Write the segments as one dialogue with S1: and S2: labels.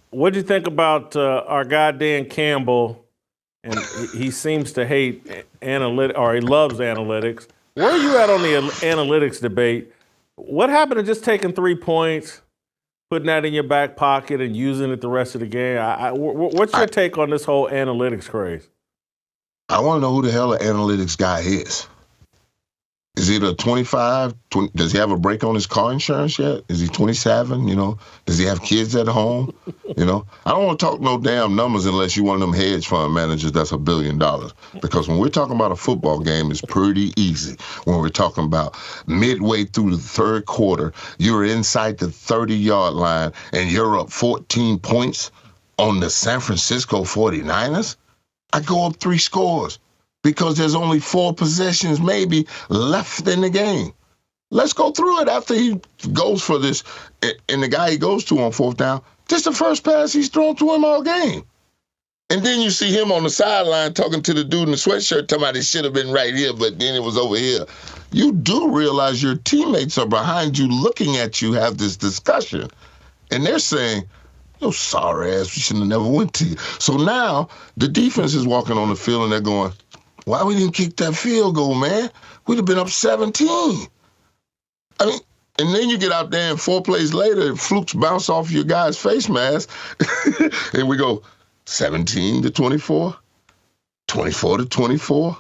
S1: What'd you think about our guy Dan Campbell? And he seems to hate analytics, or he loves analytics. Where are you at on the analytics debate? What happened to just taking 3 points, putting that in your back pocket, and using it the rest of the game? What's your take on this whole analytics craze?
S2: I want to know who the hell the analytics guy is. Is he the 25? Does he have a break on his car insurance yet? Is he 27? Does he have kids at home? I don't want to talk no damn numbers unless you're one of them hedge fund managers that's $1 billion. Because when we're talking about a football game, it's pretty easy. When we're talking about midway through the third quarter, you're inside the 30-yard line and you're up 14 points on the San Francisco 49ers. I go up 3 scores. Because there's only 4 possessions maybe left in the game. Let's go through it after he goes for this. And the guy he goes to on 4th down, this is the first pass he's thrown to him all game. And then you see him on the sideline talking to the dude in the sweatshirt, talking about it should have been right here, but then it was over here. You do realize your teammates are behind you looking at you have this discussion. And they're saying, "Yo, sorry ass, we shouldn't have never went to you." So now the defense is walking on the field and they're going, "Why we didn't kick that field goal, man? We'd have been up 17. I mean, and then you get out there and 4 plays later, flukes bounce off your guy's face mask, and we go 17-24, 24-24,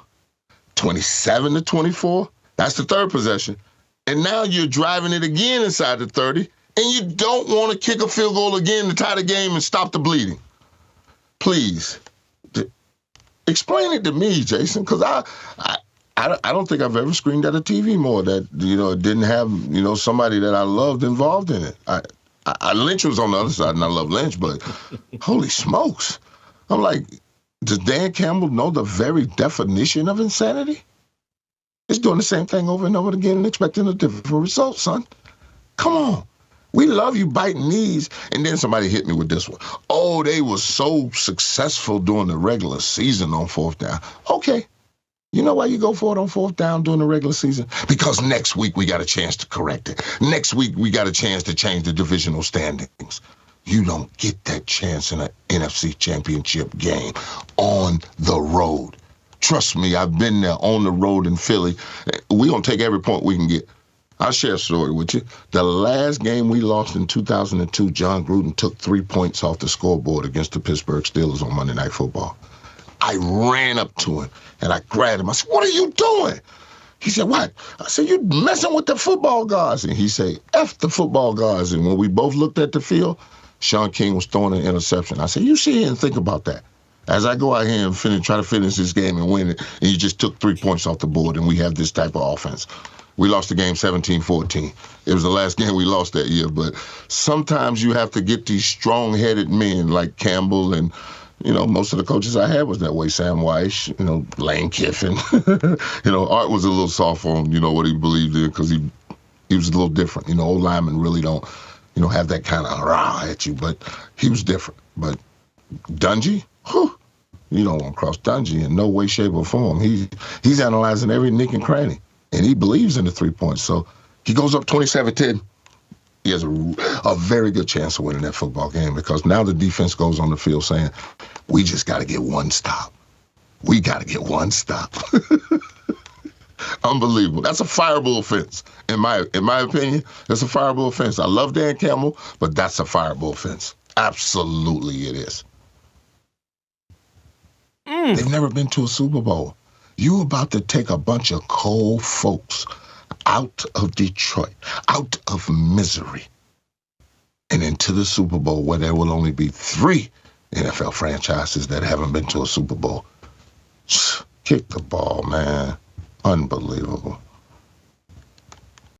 S2: 27-24. That's the third possession. And now you're driving it again inside the 30, and you don't want to kick a field goal again to tie the game and stop the bleeding. Please. Explain it to me, Jason, because I don't think I've ever screamed at a TV more that, it didn't have, somebody that I loved involved in it. Lynch was on the other side, and I love Lynch, but holy smokes. I'm like, does Dan Campbell know the very definition of insanity? He's doing the same thing over and over again and expecting a different result, son. Come on. We love you biting knees. And then somebody hit me with this one. Oh, they were so successful during the regular season on 4th down. Okay. You know why you go for it on 4th down during the regular season? Because next week we got a chance to correct it. Next week we got a chance to change the divisional standings. You don't get that chance in an NFC championship game on the road. Trust me, I've been there on the road in Philly. We're going to take every point we can get. I'll share a story with you. The last game we lost in 2002, John Gruden took 3 points off the scoreboard against the Pittsburgh Steelers on Monday Night Football. I ran up to him, and I grabbed him. I said, "What are you doing?" He said, "What?" I said, "You messing with the football guards." And he said, "F the football guards." And when we both looked at the field, Sean King was throwing an interception. I said, "You sit here and think about that. As I go out here and try to finish this game and win it, and you just took 3 points off the board, and we have this type of offense." We lost the game 17-14. It was the last game we lost that year. But sometimes you have to get these strong-headed men like Campbell and, most of the coaches I had was that way. Sam Weiss, Lane Kiffin. Art was a little soft on, what he believed in because he was a little different. Old linemen really don't, have that kind of rah at you. But he was different. But Dungy, you don't want to cross Dungy in no way, shape, or form. He's analyzing every nick and cranny. And he believes in the 3 points. So he goes up 27-10. He has a very good chance of winning that football game because now the defense goes on the field saying, we just got to get one stop. We got to get one stop. Unbelievable. That's a fireable offense. In my opinion, that's a fireable offense. I love Dan Campbell, but that's a fireable offense. Absolutely it is. They've never been to a Super Bowl. You about to take a bunch of cold folks out of Detroit, out of misery, and into the Super Bowl where there will only be 3 NFL franchises that haven't been to a Super Bowl. Kick the ball, man. Unbelievable.